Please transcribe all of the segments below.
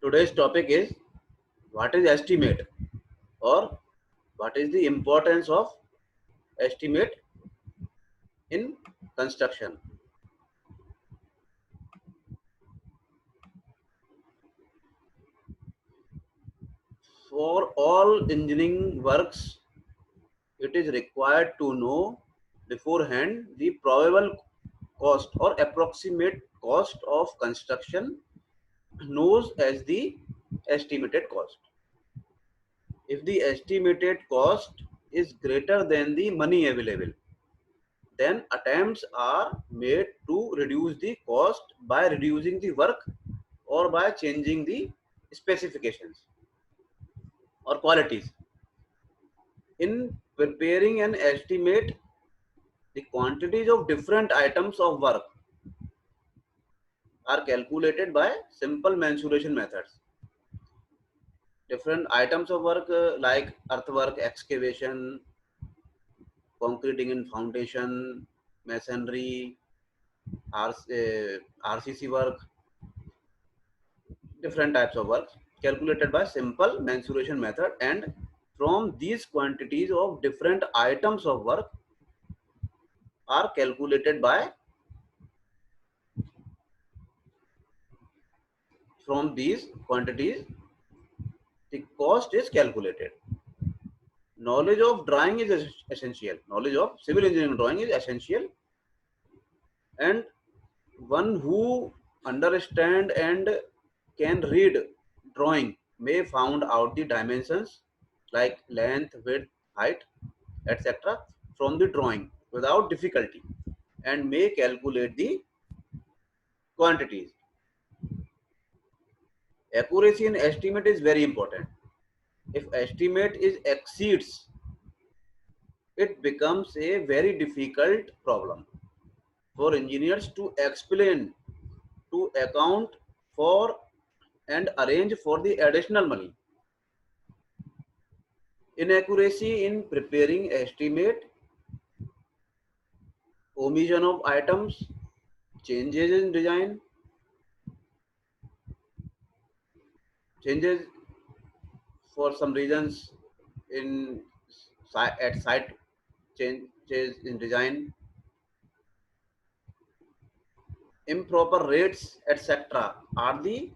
Today's topic is what is estimate or what is the importance of estimate in construction. For all engineering works, it is required to know beforehand the probable cost or approximate cost of construction known as the estimated cost. If the estimated cost is greater than the money available, then attempts are made to reduce the cost by reducing the work or by changing the specifications or qualities. In preparing an estimate, the quantities of different items of work are calculated by simple mensuration methods. Different items of work like earthwork, excavation, concreting and foundation, masonry, RCC work, different types of work calculated by simple mensuration method, and from these quantities of different items of work are calculated by from these quantities the cost is calculated. Knowledge of drawing is essential. Knowledge of civil engineering drawing is essential, and one who understand and can read drawing may found out the dimensions like length, width, height, etc. from the drawing without difficulty and may calculate the quantities. Accuracy in estimate is very important. If estimate is exceeds, it becomes a very difficult problem for engineers to explain, to account for and arrange for the additional money. Inaccuracy in preparing estimate, omission of items, changes in design, changes for some reasons in at site, changes in design, improper rates, etc. are the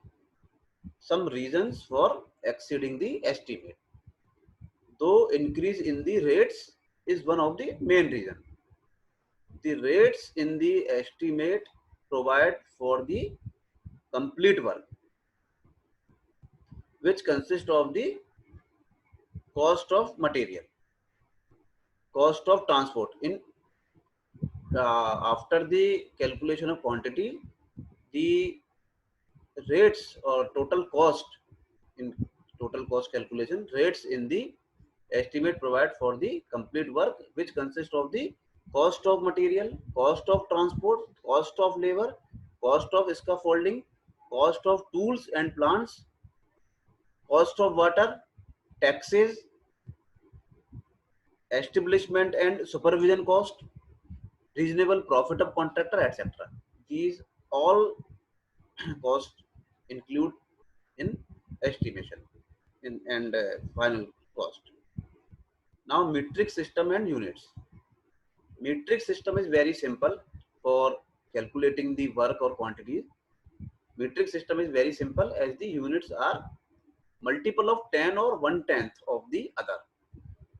some reasons for exceeding the estimate. Though increase in the rates is one of the main reasons. The rates in the estimate provide for the complete work, which consists of the cost of material, cost of transport. In after the calculation of quantity, the rates or total cost in total cost calculation, rates in the estimate provide for the complete work, which consists of the cost of material, cost of transport, cost of labor, cost of scaffolding, cost of tools and plants, cost of water, taxes, establishment and supervision cost, reasonable profit of contractor, etc. These all costs include in estimation and final cost. Now metric system and units. Metric system is very simple for calculating the work or quantities. Metric system is very simple as the units are multiple of 10 or 1/10 of the other.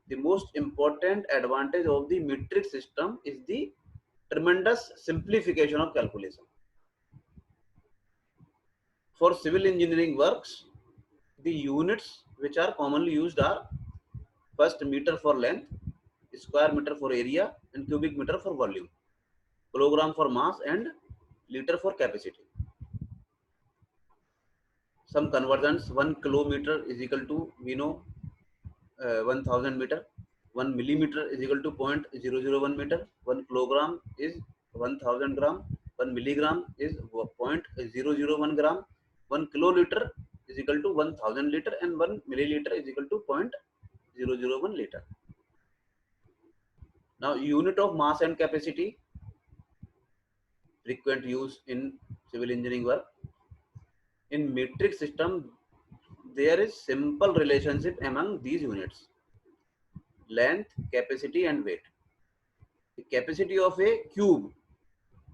The most important advantage of the metric system is the tremendous simplification of calculation. For civil engineering works, the units which are commonly used are first meter for length, square meter for area, and cubic meter for volume, kilogram for mass, and liter for capacity. Some conversions: 1 kilometer is equal to, we know, 1000 meter. 1 millimeter is equal to 0.001 meter. 1 kilogram is 1000 gram. 1 milligram is 0.001 gram. 1 kiloliter is equal to 1000 liter, and 1 milliliter is equal to 0.001 liter. Now, unit of mass and capacity, frequent use in civil engineering work. In metric system, there is simple relationship among these units: length, capacity, and weight. The capacity of a cube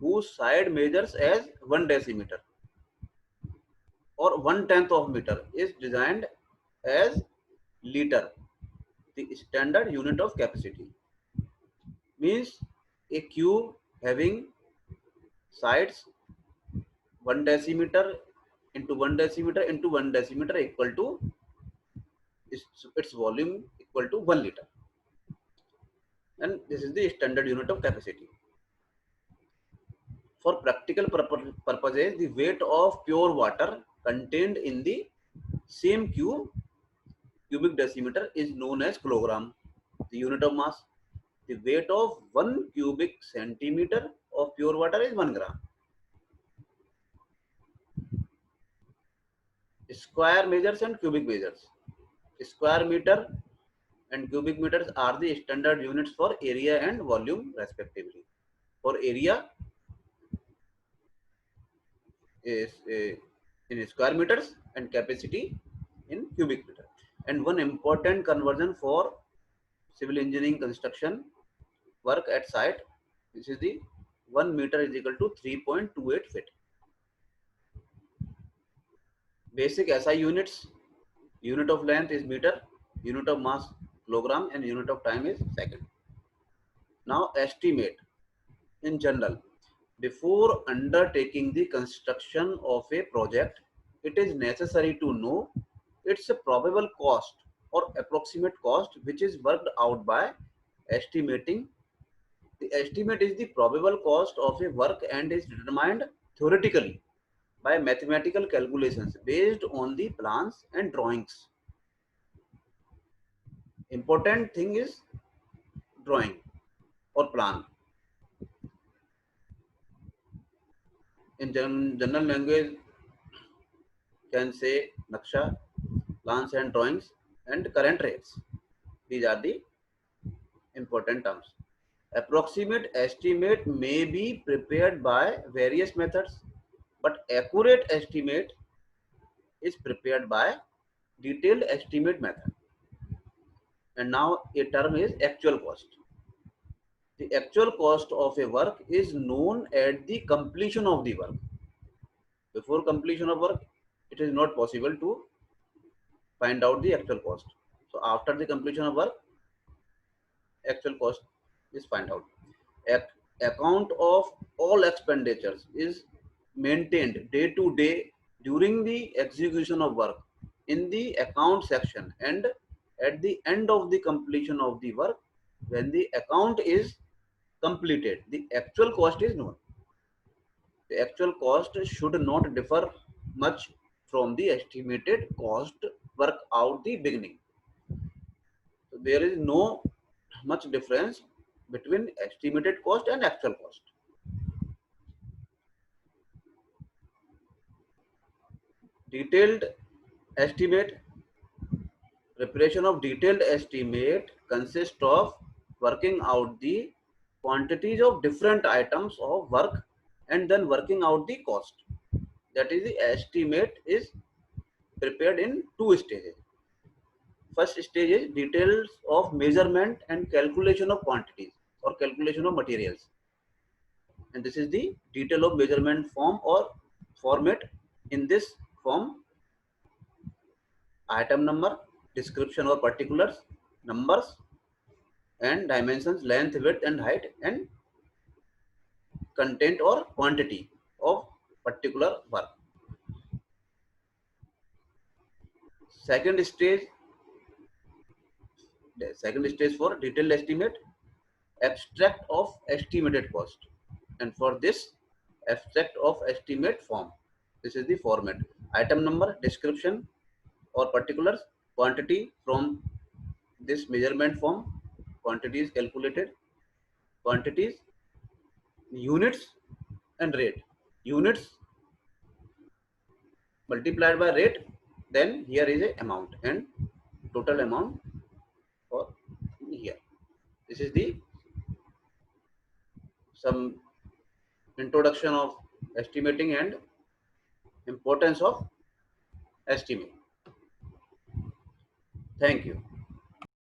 whose side measures as 1 decimeter or 1/10 of meter is designed as liter, the standard unit of capacity. Means a cube having sides 1 decimeter into 1 decimeter into 1 decimeter equal to its volume equal to 1 liter, and this is the standard unit of capacity. For practical purposes, the weight of pure water contained in the same cubic decimeter is known as kilogram, the unit of mass. The weight of 1 cubic centimeter of pure water is 1 gram. Square measures and cubic measures. Square meter and cubic meters are the standard units for area and volume respectively. For area is in square meters and capacity in cubic meter. And one important conversion for civil engineering construction work at site, this is the 1 meter is equal to 3.28 feet. Basic SI units: unit of length is meter, unit of mass kilogram, and unit of time is second. Now estimate. In general, before undertaking the construction of a project, it is necessary to know its probable cost or approximate cost, which is worked out by estimating. The estimate is the probable cost of a work and is determined theoretically by mathematical calculations based on the plans and drawings. Important thing is drawing or plan. In general language, can say naksha, plans and drawings, and current rates. These are the important terms. Approximate estimate may be prepared by various methods, but accurate estimate is prepared by detailed estimate method. And now a term is actual cost. The actual cost of a work is known at the completion of the work. Before completion of work, it is not possible to find out the actual cost. So after the completion of work, actual cost is find out. Account of all expenditures is maintained day to day during the execution of work in the account section, and at the end of the completion of the work, when the account is completed, the actual cost is known. The actual cost should not differ much from the estimated cost work out the beginning. So there is no much difference between estimated cost and actual cost. Detailed estimate. Preparation of detailed estimate consists of working out the quantities of different items of work and then working out the cost. That is, the estimate is prepared in two stages. First stage is details of measurement and calculation of quantities or calculation of materials. And this is the detail of measurement form or format. In this form, item number, description or particulars, numbers and dimensions, length, width and height, and content or quantity of particular work. Second stage, the second stage for detailed estimate, abstract of estimated cost. And for this, abstract of estimate form, this is the format: item number, description or particulars, quantity from this measurement form, quantity is calculated, quantities, units and rate. Units multiplied by rate, then here is a amount and total amount for here. This is the some introduction of estimating and importance of estimate. Thank you.